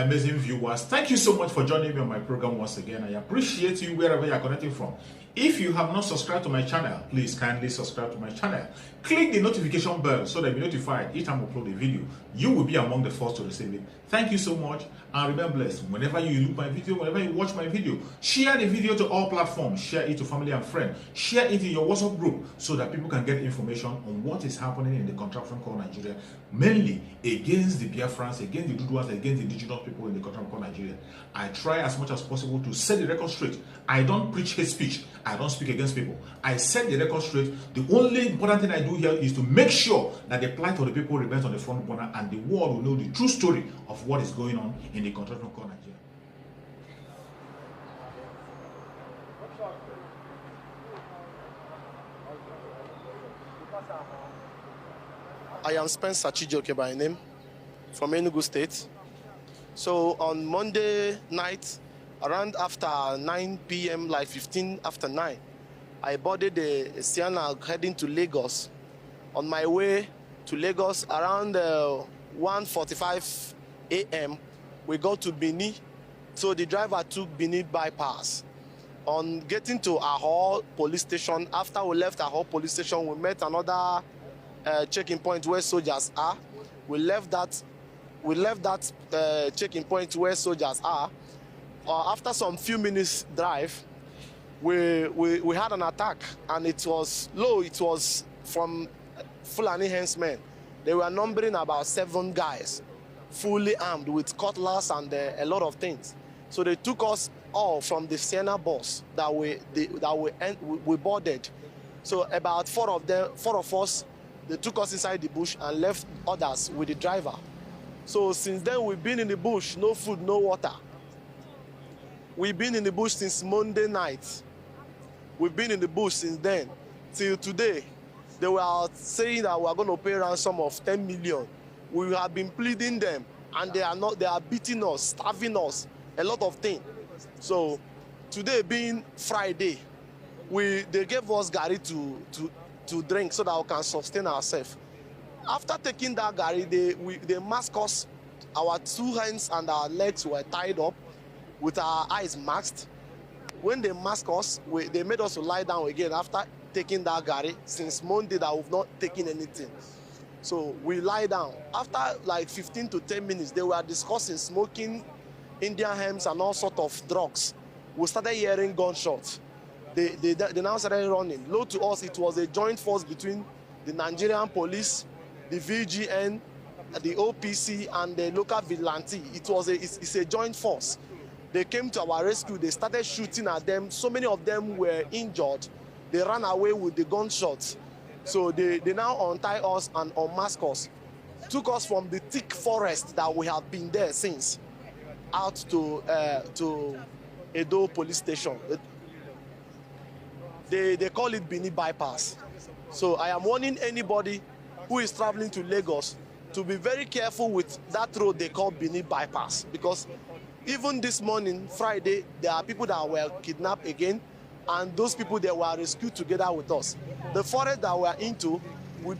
amazing viewers. Thank you so much for joining me on my program once again. I appreciate you wherever you are connecting from. If you have not subscribed to my channel, please kindly subscribe to my channel. Click the notification bell so that you'll be notified each time I upload a video. You will be among the first to receive it. Thank you so much and remain blessed. Whenever you look my video, whenever you watch my video, share the video to all platforms. Share it to family and friends. Share it in your WhatsApp group so that people can get information on what is happening in the contraption called Nigeria, mainly against the Biafrans, against the Duduas, against the indigenous people in the contraption called Nigeria. I try as much as possible to set the record straight. I don't preach hate speech. I don't speak against people. I set the record straight. The only important thing I do here is to make sure that the plight of the people remains on the front burner and the world will know the true story of what is going on in the contraption called Nigeria. I am Spencer Chijoke by name, from Enugu State. So on Monday night, around after 9 p.m., like 15 after 9, I boarded the Sienna heading to Lagos. On my way to Lagos, around 1:45 a.m., we got to Benin. So the driver took Benin bypass. On getting to Ahor police station, after we left Ahor police station, we met another checking point where soldiers are. We left that checking point where soldiers are. After some few minutes drive, we had an attack, and it was from Fulani Herdsmen. They were numbering about 7 guys, fully armed with cutlass and a lot of things. So they took us all from the Sienna bus that we boarded. So about 4 of us, they took us inside the bush and left others with the driver. So since then, we've been in the bush, no food, no water. We've been in the bush since Monday night. We've been in the bush since then. Till today, they were saying that we are going to pay ransom of 10 million. We have been pleading them, and they are beating us, starving us, a lot of things. So today being Friday, they gave us gari to drink so that we can sustain ourselves. After taking that gari, they masked us. Our 2 hands and our legs were tied up with our eyes masked. When they masked us, they made us to lie down again after taking that gari. Since Monday that we've not taken anything. So we lie down. After like 15 to 10 minutes, they were discussing smoking Indian hemps and all sorts of drugs. We started hearing gunshots. They now started running. Low to us, it was a joint force between the Nigerian police, the VGN, the OPC, and the local vigilante. It's a joint force. They came to our rescue. They started shooting at them. So many of them were injured. They ran away with the gunshots. So they now untie us and unmask us. Took us from the thick forest that we have been there since out to Edo police station. They call it Benin bypass. So I am warning anybody who is traveling to Lagos to be very careful with that road they call Benin bypass, because even this morning, Friday, there are people that were kidnapped again, and those people, they were rescued together with us. The forest that we're into,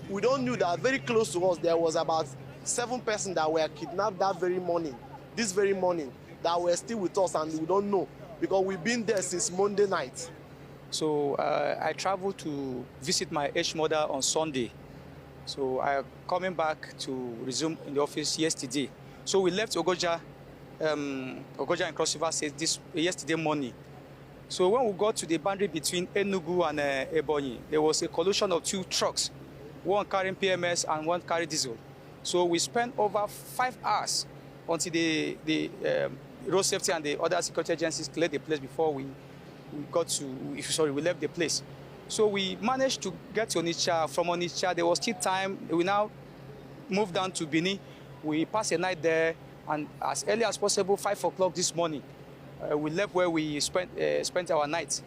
we don't know that very close to us, there was about 7 persons that were kidnapped this very morning, that were still with us, and we don't know, because we've been there since Monday night. So I traveled to visit my aged mother on Sunday. So I'm coming back to resume in the office yesterday. So we left Ogoja and Cross River State yesterday morning. So when we got to the boundary between Enugu and Ebonyi, there was a collision of 2 trucks, one carrying PMS and one carrying diesel. So we spent over 5 hours until the road safety and the other security agencies cleared the place before we left the place. So we managed to get to Onitsha. From Onitsha, there was still time. We now moved down to Benin. We passed a night there, and as early as possible, 5 o'clock this morning, we left where we spent our night.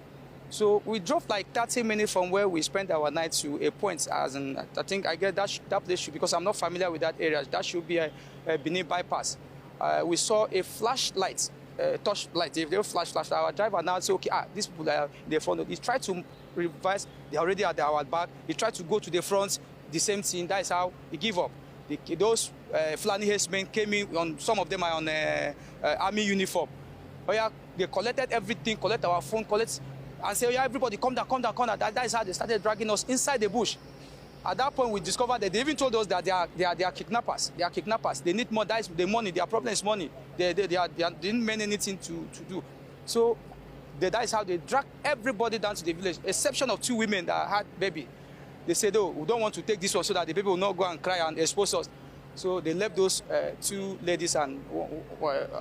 So we drove like 30 minutes from where we spent our night to a point, as in, I think I get that place, because I'm not familiar with that area. That should be a Benin bypass. We saw a flashlight, touch light. If they flash, our driver now say, okay, these people are in the front. He tried to reverse. They already at our back. He tried to go to the front. The same thing. That is how he gave up. Those Fulani Herdsmen came in, on some of them are on army uniform. Oh yeah, they collected everything, collect our phone, and say, oh yeah, everybody come down, come down, come down. That is how they started dragging us inside the bush. At that point, we discovered that they even told us that they are kidnappers. They are kidnappers. They need more. That is the money. Their problem is money. They didn't mean anything to do. So that is how they dragged everybody down to the village, exception of 2 women that had baby. They said, oh, we don't want to take this one so that the baby will not go and cry and expose us. So they left those 2 ladies and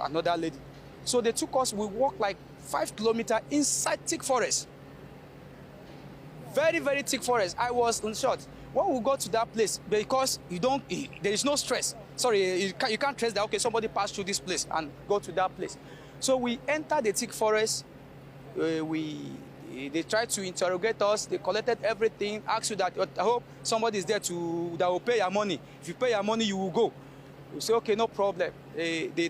another lady. So they took us. We walked like 5 kilometers inside thick forest. Very, very thick forest. I was in short. When we got to that place, because there is no stress. Sorry, you can't trace that, okay, somebody passed through this place and go to that place. So we entered the thick forest. They tried to interrogate us. They collected everything, asked you that, I hope somebody is there that will pay your money. If you pay your money, you will go. We say, okay, no problem. They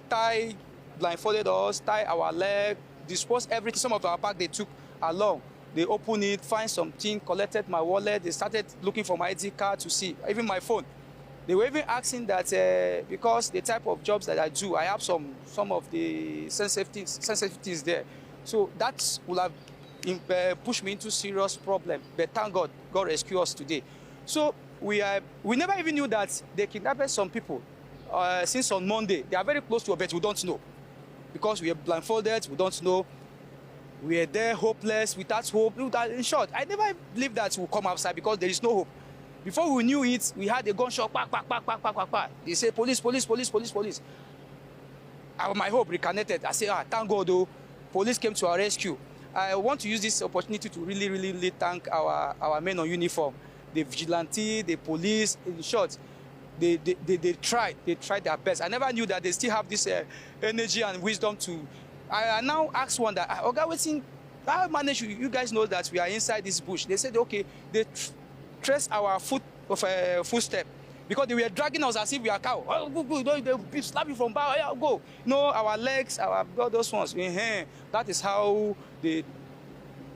blindfolded us, tie our leg, disposed everything. Some of our bag they took along. They opened it, find something, collected my wallet. They started looking for my ID card to see, even my phone. They were even asking that because the type of jobs that I do, I have some of the sensitivities there. So that would have pushed me into serious problem. But thank God, God rescued us today. So we never even knew that they kidnapped some people since on Monday. They are very close to us, but we don't know. Because we are blindfolded, we don't know. We are there hopeless, without hope. In short, I never believed that we'll come outside because there is no hope. Before we knew it, we had a gunshot, quack, quack, quack, quack, quack, quack, quack. They say, police, police, police, police, police. My hope reconnected. I say, thank God, though, police came to our rescue. I want to use this opportunity to really, really, really thank our men on uniform, the vigilante, the police. In short, they tried their best. I never knew that they still have this energy and wisdom to. I now asked one that, okay, waiting, how manage you guys know that we are inside this bush? They said, okay, they traced our footstep because they were dragging us as if we are cow. Oh, go, they slap you from back, yeah, go. No, our legs, all those ones. That is how they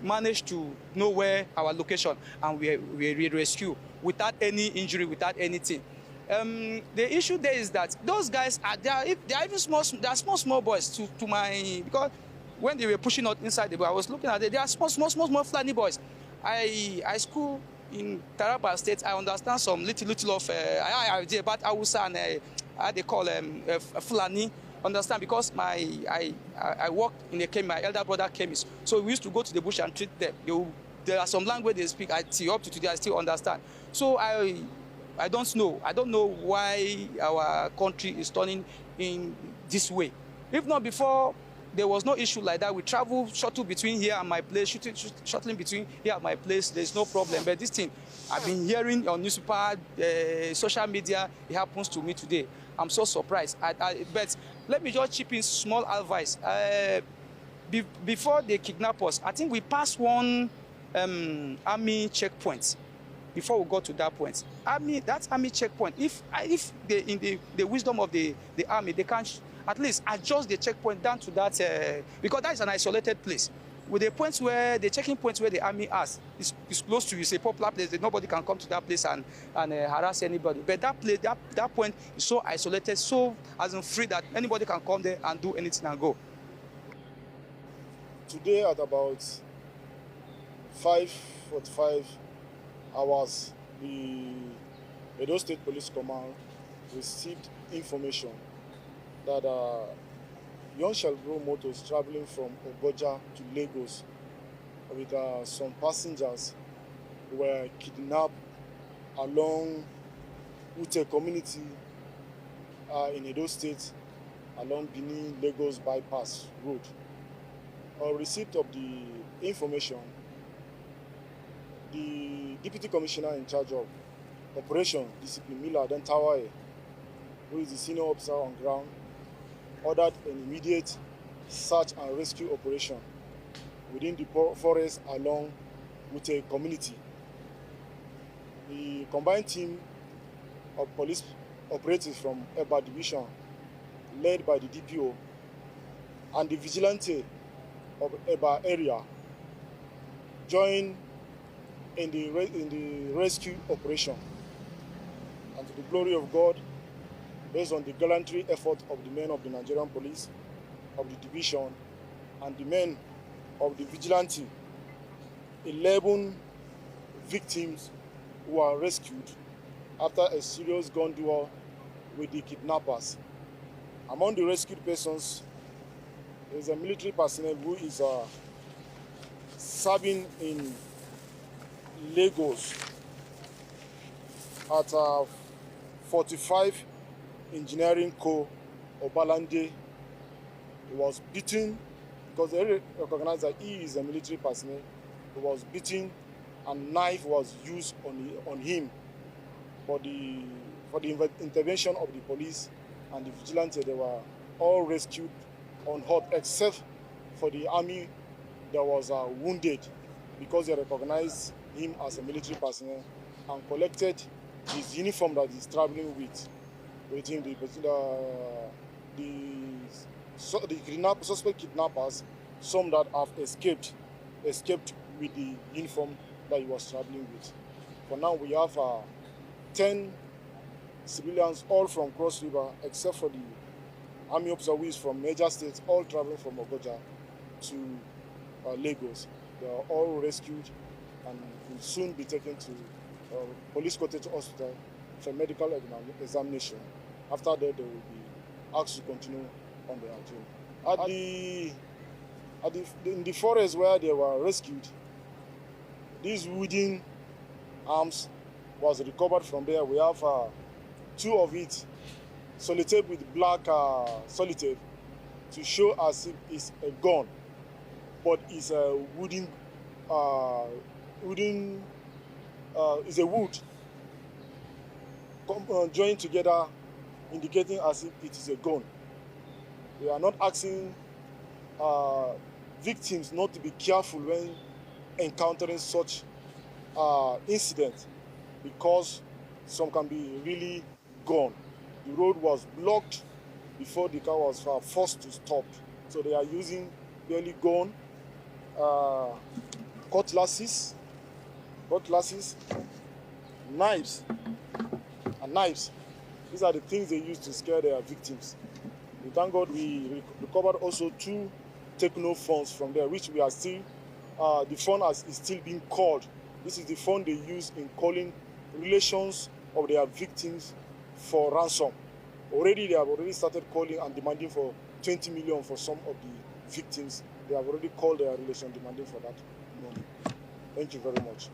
managed to know where our location, and we rescue without any injury, without anything. The issue there is that those guys they are even small. They are small boys to my, because when they were pushing out inside the boy, I was looking at it. They are small Fulani boys. I school in Taraba State. I understand some little of about Hausa and how they call Fulani. Understand, because I worked in a chemist. My elder brother chemist. So we used to go to the bush and treat them. There are some language they speak. Up to today I still understand. So I don't know. I don't know why our country is turning in this way. If not before, there was no issue like that. We travel shuttle between here and my place, shuttling between here and my place. There's no problem. But this thing, I've been hearing on newspaper, social media. It happens to me today. I'm so surprised. But let me just chip in small advice. Before they kidnap us, I think we passed one army checkpoint. Before we got to that point, that army checkpoint, if in the wisdom of the army, they can at least adjust the checkpoint down to that, because that is an isolated place. With the checking point where the army has, is close to you, it's a popular place, that nobody can come to that place and harass anybody. But that place, that point is so isolated, so as in free that anybody can come there and do anything and go. Today at about 5:45 hours, the Edo State Police Command received information that young shall grow motors traveling from Ogoja to Lagos with some passengers were kidnapped along Ute community in Edo State along Benin-Lagos bypass road. On receipt of the information, the Deputy Commissioner in charge of Operation Discipline, Mila Dentawaye, who is the senior officer on ground, ordered an immediate search and rescue operation within the forest along with a community. The combined team of police operatives from Eba Division, led by the DPO, and the vigilante of Eba area, joined in the rescue operation. And to the glory of God, based on the gallantry effort of the men of the Nigerian police, of the division, and the men of the vigilante, 11 victims were rescued after a serious gun duel with the kidnappers. Among the rescued persons, there is a military personnel who is serving in Lagos at 45 Engineering Co. Obalande. He was beaten because they recognized that he is a military personnel. He was beaten and knife was used on him. For the intervention of the police and the vigilante, they were all rescued unhurt, except for the army that was wounded, because they recognized him as a military personnel and collected his uniform that he's traveling with him. The suspect kidnappers, some that have escaped with the uniform that he was traveling with. For now, we have 10 civilians, all from Cross River, except for the army officer who is from major states, all traveling from Ogoja to Lagos. They are all rescued and will soon be taken to Police Cottage Hospital for medical examination. After that, they will be asked to continue on their journey. In the forest where they were rescued, these wooden arms was recovered from there. We have 2 of it solitated with black solitape to show as if it's a gun, but it's a it's a wood joined together, indicating as if it is a gun. We are not asking victims not to be careful when encountering such incidents, because some can be really gone. The road was blocked before the car was forced to stop. So they are using barely gun, cutlasses, knives, and knives. These are the things they use to scare their victims. We thank God we recovered also 2 techno phones from there, which we are still, the phone is still being called. This is the phone they use in calling relations of their victims for ransom. They have already started calling and demanding for 20 million for some of the victims. They have already called their relation demanding for that money. Thank you very much.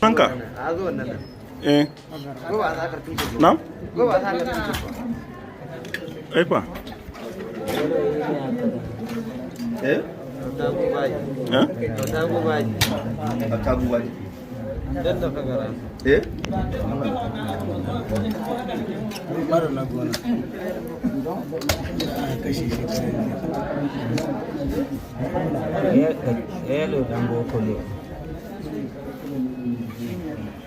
Nanka? Nam? Apa?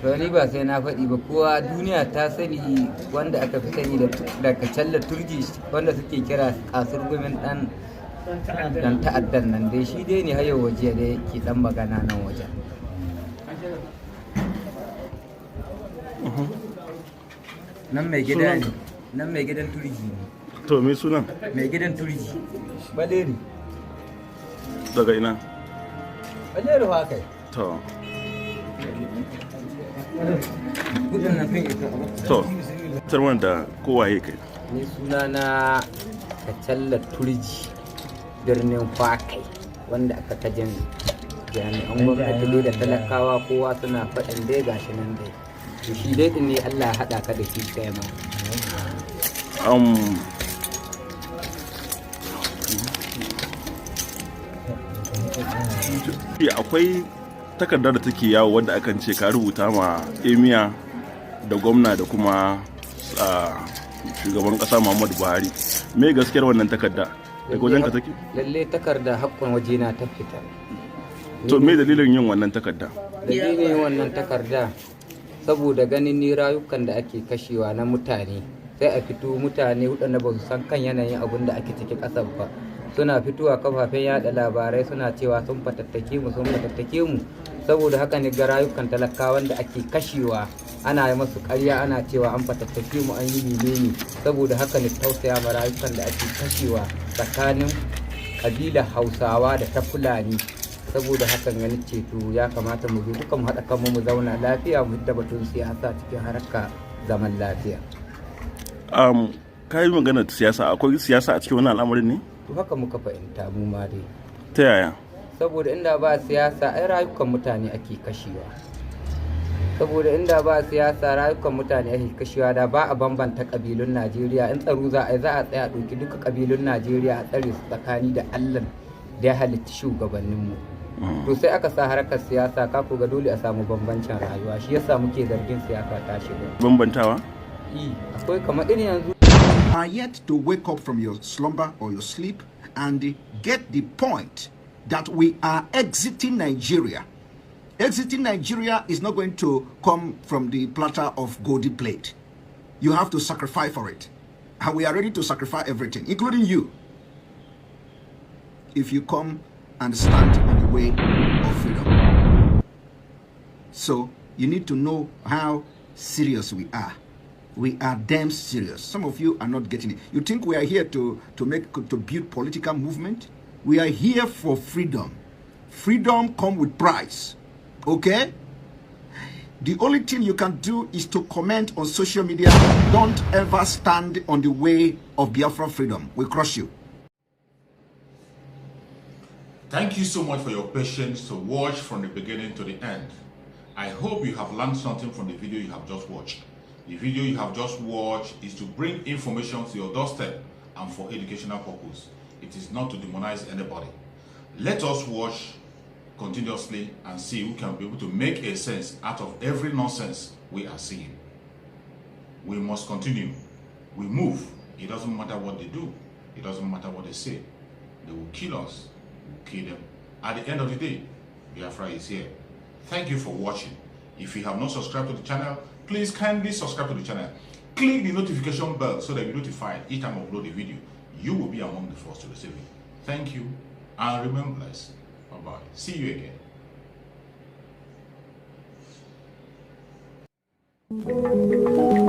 Wani ba sai na faɗi ba, kowa duniya ta sani wanda aka fi sani da kacalla turji wanda suke kira kasur gumin dan ta'addan nan dai shi dai ne hayo waje da yake dan magana nan wajen. Nan mai gida ne, nan mai gidan turji ne. To me sunan? Mai gidan turji. Baleri. Daga ina? Baleri fa kai. To. To, tarwan da kowa ya kai. Ni suna na Kacalla Turji birnin Kwakai, wanda aka kajin jami'an gwamnati da talakawa kowa suna faɗin dai gashi nan dai. To shi dai ne Allah ya haɗa ka da shi kai ma. Akwai takarda da take yawo wanda akan ce ka rubuta ma emiya da gwamna da kuma shugaban kasa Muhammadu Buhari. Me gaskiyar wannan takarda? Daga wajen ka take? Lalle takarda hakkun waje na ta fita. To me dalilin yin wannan takarda? Dalilin yin wannan takarda saboda ganin ni rayukan da ake kashewa na mutane, sai a fito mutane waɗanda ba su san kan yanayin abin da ake ciki ƙasar ba, suna fitowa kafafen yada labarai suna cewa sun fatattake mu saboda haka ne ga rayukan talakawan da ake kashewa ana yi masu ƙarya ana cewa an fatattake mu an yi menene saboda haka ne tausaya ma rayukan da ake kashewa tsakanin kabilar Hausawa da ta Fulani saboda hakan gani ceto ya kamata mu zo duka mu haɗa kanmu mu zauna lafiya mu hidda batun siyasa cikin harkar zaman lafiya. Ka yi maganar siyasa, akwai siyasa a cikin wannan al'amarin ne? To haka muka fahimta mu ma dai. Ta yaya? Saboda inda ba siyasa ai rayukan mutane ake kashewa. Da ba a bambanta kabilun Najeriya in tsaro za a tsaya ɗauki duka kabilun Najeriya a tsare su tsakani da Allah da ya halitta shugabanninmu. To sai aka sa harkar siyasa ka ga dole a samu bambancin rayuwa shi yasa muke zargin siyasa ta shiga. Bambantawa? Akwai kamar irin yanzu. Are yet to wake up from your slumber or your sleep and get the point that we are exiting Nigeria. Exiting Nigeria is not going to come from the platter of golden plate. You have to sacrifice for it. And we are ready to sacrifice everything, including you, if you come and stand on the way of freedom. So you need to know how serious we are. We are damn serious. Some of you are not getting it. You think we are here to build political movement? We are here for freedom. Freedom comes with price. Okay? The only thing you can do is to comment on social media. Don't ever stand on the way of Biafra freedom. We crush you. Thank you so much for your patience to watch from the beginning to the end. I hope you have learned something from the video you have just watched. The video you have just watched is to bring information to your doorstep and for educational purpose. It is not to demonize anybody. Let us watch continuously and see who can be able to make a sense out of every nonsense we are seeing. We must continue. We move. It doesn't matter what they do. It doesn't matter what they say. They will kill us. We will kill them. At the end of the day, Biafra is here. Thank you for watching. If you have not subscribed to the channel, please kindly subscribe to the channel. Click the notification bell so that you're notified each time I upload a video. You will be among the first to receive it. Thank you and remain blessed. Bye-bye. See you again.